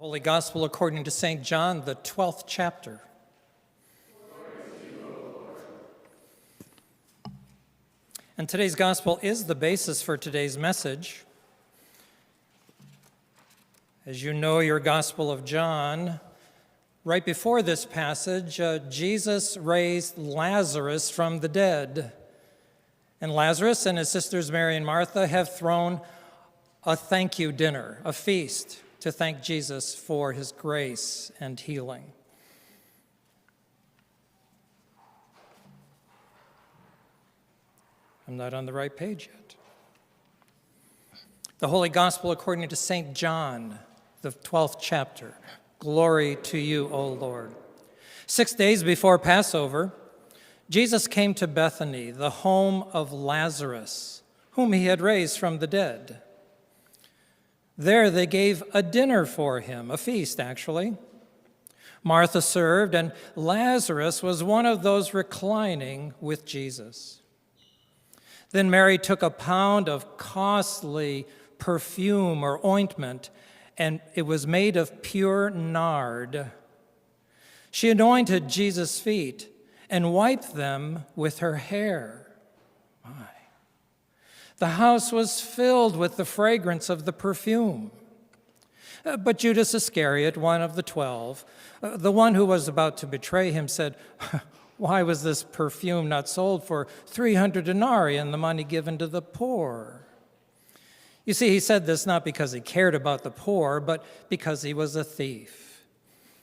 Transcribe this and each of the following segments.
Holy Gospel according to St. John, the 12th chapter. And today's Gospel is the basis for today's message. As you know, your Gospel of John, right before this passage, Jesus raised Lazarus from the dead. And Lazarus and his sisters Mary and Martha have thrown a thank you dinner, a feast, to thank Jesus for his grace and healing. I'm not on the right page yet. The Holy Gospel according to St. John, the 12th chapter. Glory to you, O Lord. 6 days before Passover, Jesus came to Bethany, the home of Lazarus, whom he had raised from the dead. There they gave a dinner for him, a feast actually. Martha served, and Lazarus was one of those reclining with Jesus. Then Mary took a pound of costly perfume or ointment, and it was made of pure nard. She anointed Jesus' feet and wiped them with her hair. The house was filled with the fragrance of the perfume. But Judas Iscariot, one of the 12, the one who was about to betray him, said, "Why was this perfume not sold for 300 denarii and the money given to the poor?" You see, he said this not because he cared about the poor, but because he was a thief.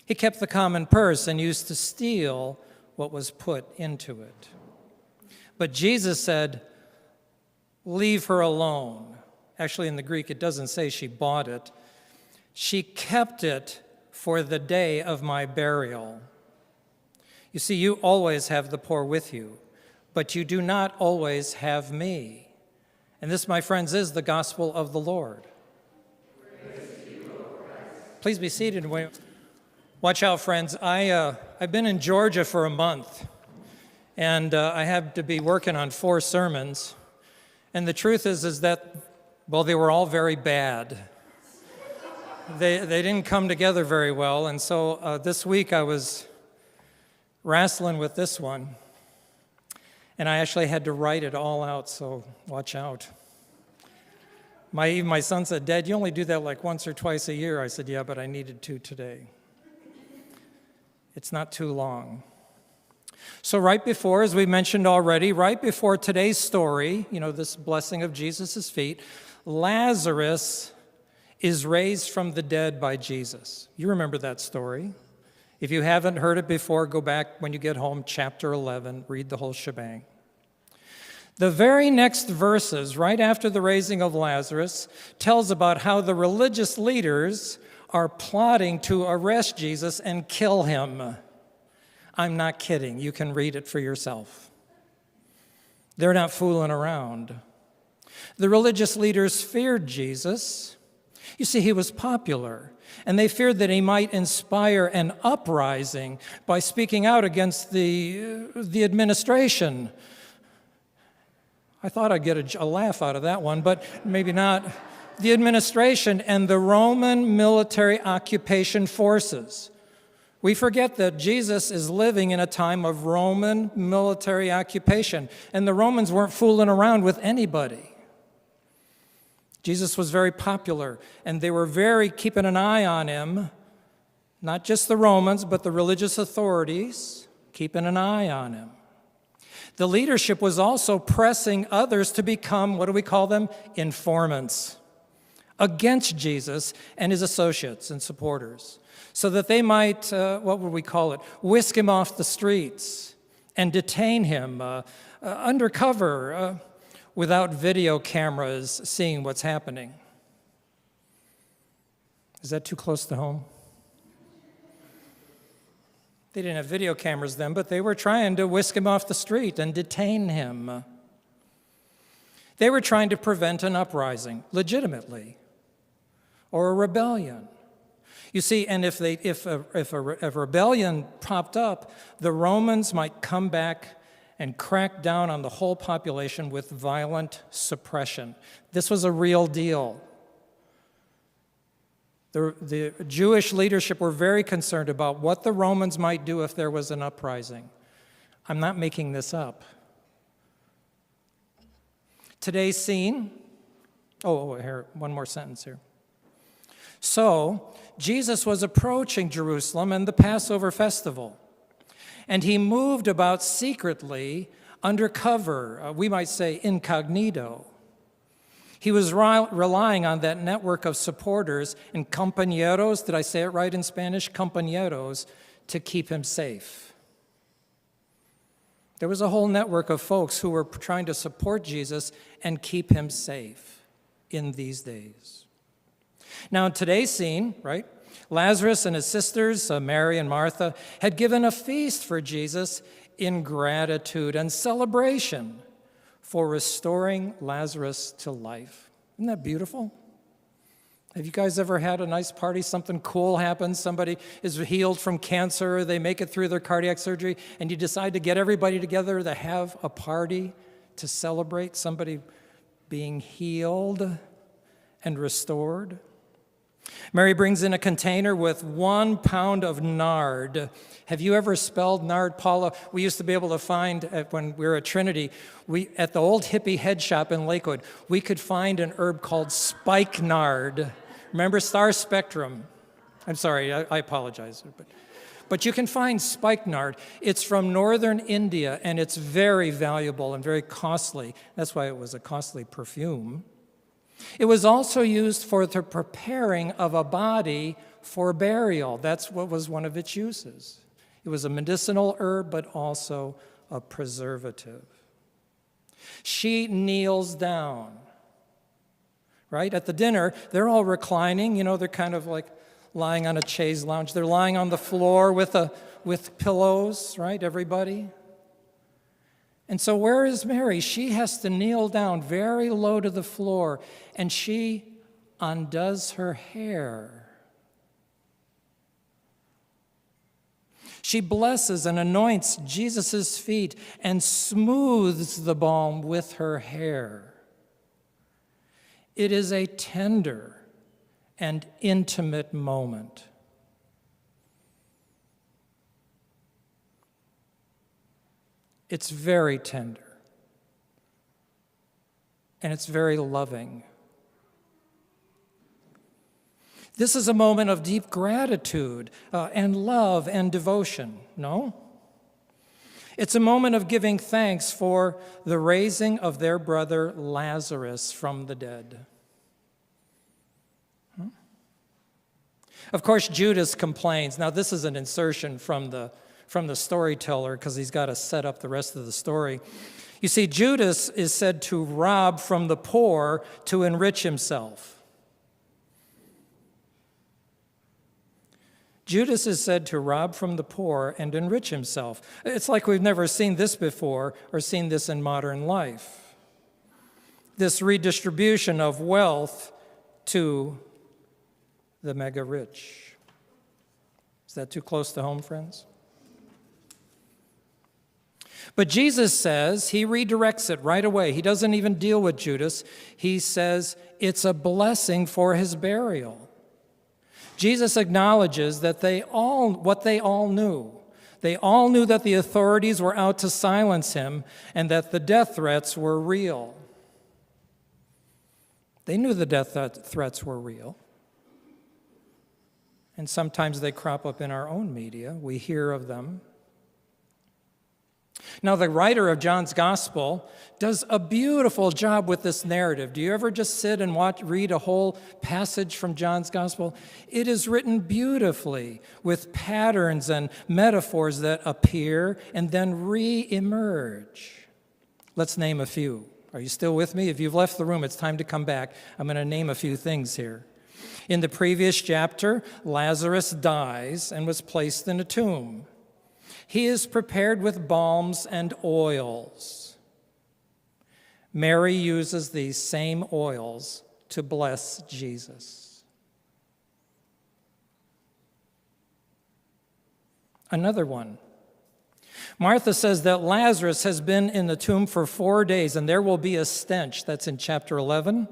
He kept the common purse and used to steal what was put into it. But Jesus said, "Leave her alone." Actually, in the Greek, it doesn't say she bought it. She kept it for the day of my burial. You see, you always have the poor with you, but you do not always have me. And this, my friends, is the gospel of the Lord. Please be seated. Watch out, friends. I've been in Georgia for a month, and I have to be working on 4 sermons. And the truth is that, well, they were all very bad. They didn't come together very well. And so this week I was wrestling with this one. And I actually had to write it all out, so watch out. My son said, "Dad, you only do that like once or twice a year." I said, "Yeah, but I needed to today." It's not too long. So right before, as we mentioned already, right before today's story, this blessing of Jesus' feet, Lazarus is raised from the dead by Jesus. You remember that story. If you haven't heard it before, go back when you get home, chapter 11, read the whole shebang. The very next verses, right after the raising of Lazarus, tells about how the religious leaders are plotting to arrest Jesus and kill him. I'm not kidding. You can read it for yourself. They're not fooling around. The religious leaders feared Jesus. You see, he was popular, and they feared that he might inspire an uprising by speaking out against the administration. I thought I'd get a laugh out of that one, but maybe not. The administration and the Roman military occupation forces. We forget that Jesus is living in a time of Roman military occupation, and the Romans weren't fooling around with anybody. Jesus was very popular, and they were very keeping an eye on him, not just the Romans, but the religious authorities keeping an eye on him. The leadership was also pressing others to become, what do we call them? Informants against Jesus and his associates and supporters, so that they might, what would we call it, whisk him off the streets and detain him undercover without video cameras seeing what's happening. Is that too close to home? They didn't have video cameras then, but they were trying to whisk him off the street and detain him. They were trying to prevent an uprising, legitimately, or a rebellion. You see, and if a rebellion popped up, the Romans might come back and crack down on the whole population with violent suppression. This was a real deal. The Jewish leadership were very concerned about what the Romans might do if there was an uprising. I'm not making this up. Today's scene, here, one more sentence here. So, Jesus was approaching Jerusalem and the Passover festival, and he moved about secretly, undercover, we might say incognito. He was relying on that network of supporters and compañeros, did I say it right in Spanish? Compañeros, to keep him safe. There was a whole network of folks who were trying to support Jesus and keep him safe in these days. Now, in today's scene, right, Lazarus and his sisters, Mary and Martha, had given a feast for Jesus in gratitude and celebration for restoring Lazarus to life. Isn't that beautiful? Have you guys ever had a nice party? Something cool happens, somebody is healed from cancer, they make it through their cardiac surgery, and you decide to get everybody together to have a party to celebrate somebody being healed and restored. Mary brings in a container with 1 pound of nard. Have you ever spelled nard, Paula? We used to be able to find, when we were at Trinity, at the old hippie head shop in Lakewood, we could find an herb called spikenard. Remember Star Spectrum? I'm sorry, I apologize. But you can find spikenard. It's from northern India, and it's very valuable and very costly. That's why it was a costly perfume. It was also used for the preparing of a body for burial. That's what was one of its uses. It was a medicinal herb, but also a preservative. She kneels down, right? At the dinner, they're all reclining. You know, they're kind of like lying on a chaise lounge. They're lying on the floor with pillows, right, everybody? And so where is Mary? She has to kneel down very low to the floor, and she undoes her hair. She blesses and anoints Jesus' feet and smooths the balm with her hair. It is a tender and intimate moment. It's very tender, and it's very loving. This is a moment of deep gratitude and love and devotion, no? It's a moment of giving thanks for the raising of their brother Lazarus from the dead. Of course, Judas complains. Now, this is an insertion from the storyteller because he's got to set up the rest of the story. You see, Judas is said to rob from the poor to enrich himself. Judas is said to rob from the poor and enrich himself. It's like we've never seen this before or seen this in modern life. This redistribution of wealth to the mega rich. Is that too close to home, friends? But Jesus says, he redirects it right away. He doesn't even deal with Judas. He says it's a blessing for his burial. Jesus acknowledges that what they all knew. They all knew that the authorities were out to silence him and that the death threats were real. They knew the death threats were real. And sometimes they crop up in our own media. We hear of them. Now, the writer of John's Gospel does a beautiful job with this narrative. Do you ever just sit and read a whole passage from John's Gospel? It is written beautifully with patterns and metaphors that appear and then re-emerge. Let's name a few. Are you still with me? If you've left the room, it's time to come back. I'm going to name a few things here. In the previous chapter, Lazarus dies and was placed in a tomb. He is prepared with balms and oils. Mary uses these same oils to bless Jesus. Another one. Martha says that Lazarus has been in the tomb for 4 days, and there will be a stench. That's in chapter 11.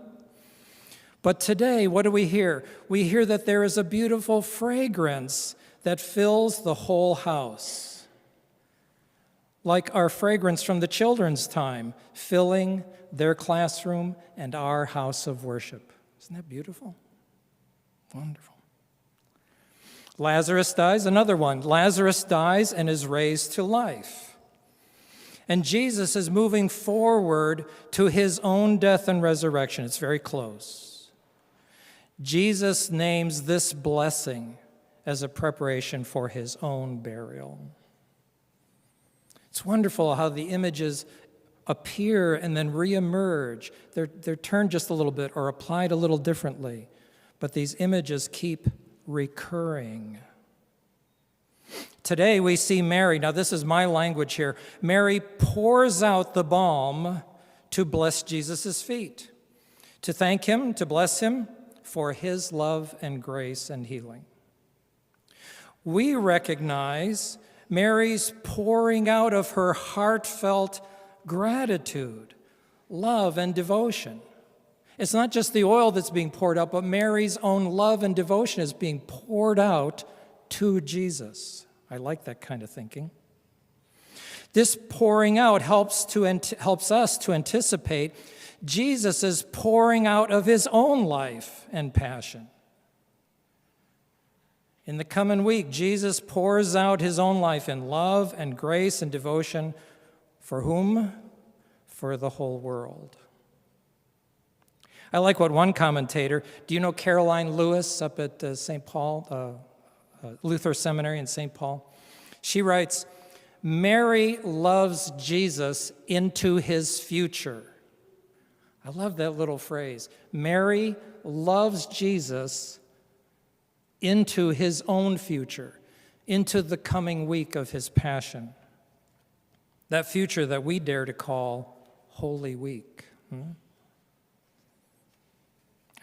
But today, what do we hear? We hear that there is a beautiful fragrance that fills the whole house, like our fragrance from the children's time, filling their classroom and our house of worship. Isn't that beautiful? Wonderful. Lazarus dies, another one. Lazarus dies and is raised to life. And Jesus is moving forward to his own death and resurrection. It's very close. Jesus names this blessing as a preparation for his own burial. It's wonderful how the images appear and then reemerge. They're turned just a little bit or applied a little differently, but these images keep recurring. Today we see Mary, now this is my language here, Mary pours out the balm to bless Jesus' feet, to thank him, to bless him for his love and grace and healing. We recognize Mary's pouring out of her heartfelt gratitude, love, and devotion. It's not just the oil that's being poured out, but Mary's own love and devotion is being poured out to Jesus. I like that kind of thinking. This pouring out helps us to anticipate Jesus' pouring out of his own life and passion. In the coming week, Jesus pours out his own life in love and grace and devotion. For whom? For the whole world. I like what one commentator, do you know Caroline Lewis up at St. Paul, Lutheran Seminary in St. Paul? She writes, Mary loves Jesus into his future. I love that little phrase. Mary loves Jesus into his own future, into the coming week of his passion. That future that we dare to call Holy Week.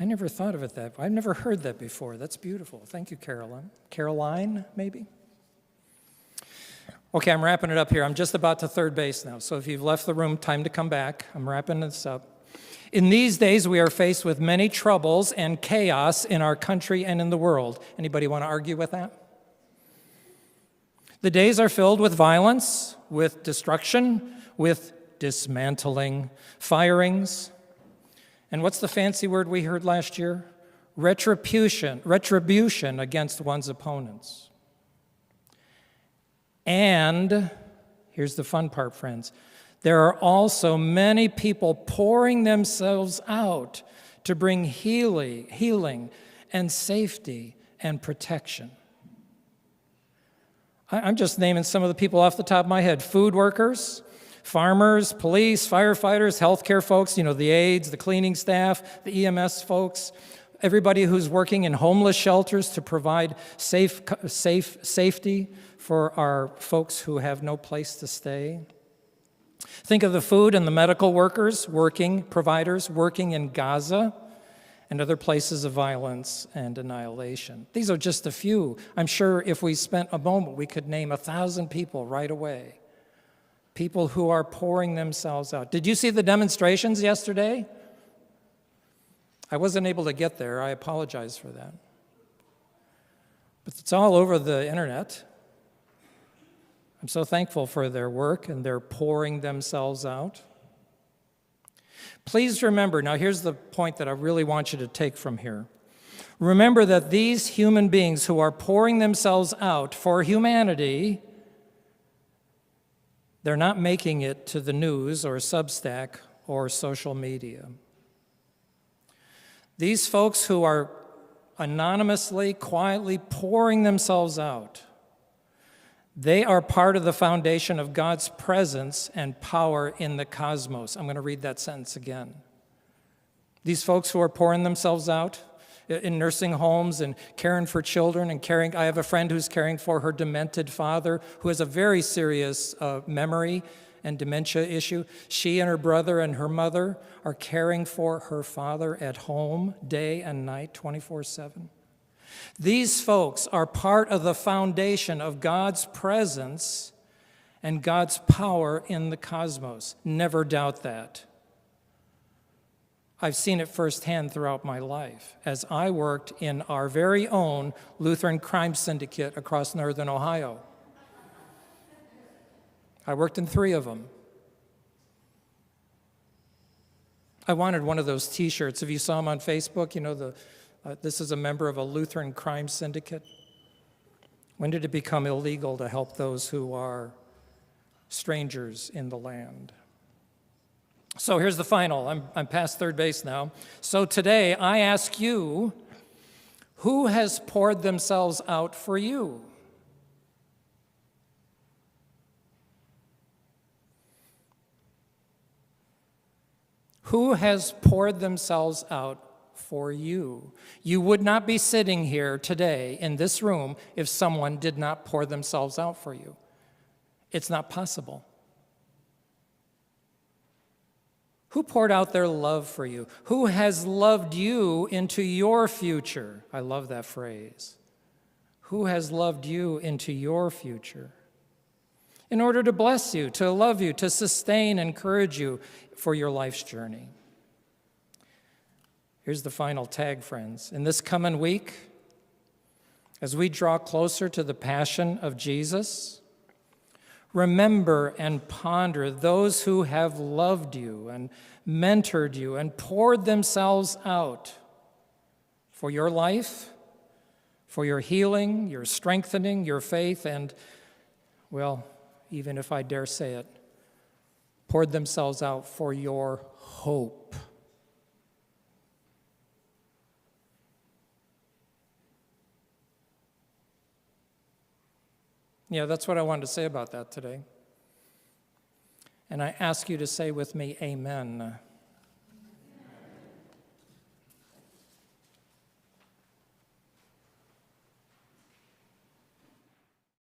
I never thought of it that way. I've never heard that before. That's beautiful. Thank you, Caroline. Caroline, maybe? Okay, I'm wrapping it up here. I'm just about to third base now, so if you've left the room, time to come back. I'm wrapping this up. In these days, we are faced with many troubles and chaos in our country and in the world. Anybody want to argue with that? The days are filled with violence, with destruction, with dismantling, firings. And what's the fancy word we heard last year? Retribution against one's opponents. And, here's the fun part, friends, there are also many people pouring themselves out to bring healing and safety and protection. I'm just naming some of the people off the top of my head. Food workers, farmers, police, firefighters, healthcare folks, the aides, the cleaning staff, the EMS folks, everybody who's working in homeless shelters to provide safety for our folks who have no place to stay. Think of the food and the medical providers working in Gaza and other places of violence and annihilation. These are just a few. I'm sure if we spent a moment, we could name 1,000 people right away. People who are pouring themselves out. Did you see the demonstrations yesterday? I wasn't able to get there. I apologize for that. But it's all over the internet. I'm so thankful for their work and their pouring themselves out. Please remember, now here's the point that I really want you to take from here. Remember that these human beings who are pouring themselves out for humanity, they're not making it to the news or Substack or social media. These folks who are anonymously, quietly pouring themselves out, they are part of the foundation of God's presence and power in the cosmos. I'm going to read that sentence again. These folks who are pouring themselves out in nursing homes and caring for children and caring. I have a friend who's caring for her demented father who has a very serious memory and dementia issue. She and her brother and her mother are caring for her father at home day and night, 24/7. These folks are part of the foundation of God's presence and God's power in the cosmos. Never doubt that. I've seen it firsthand throughout my life as I worked in our very own Lutheran crime syndicate across northern Ohio. I worked in 3 of them. I wanted one of those T-shirts. If you saw them on Facebook, you know, this is a member of a Lutheran crime syndicate. When did it become illegal to help those who are strangers in the land? So here's the final. I'm past third base now. So today I ask you, who has poured themselves out for you? Who has poured themselves out for you? You would not be sitting here today in this room if someone did not pour themselves out for you. It's not possible. Who poured out their love for you? Who has loved you into your future? I love that phrase. Who has loved you into your future? In order to bless you, to love you, to sustain, encourage you for your life's journey. Here's the final tag, friends. In this coming week, as we draw closer to the passion of Jesus, remember and ponder those who have loved you and mentored you and poured themselves out for your life, for your healing, your strengthening, your faith, and, well, even if I dare say it, poured themselves out for your hope. Yeah, that's what I wanted to say about that today. And I ask you to say with me, amen.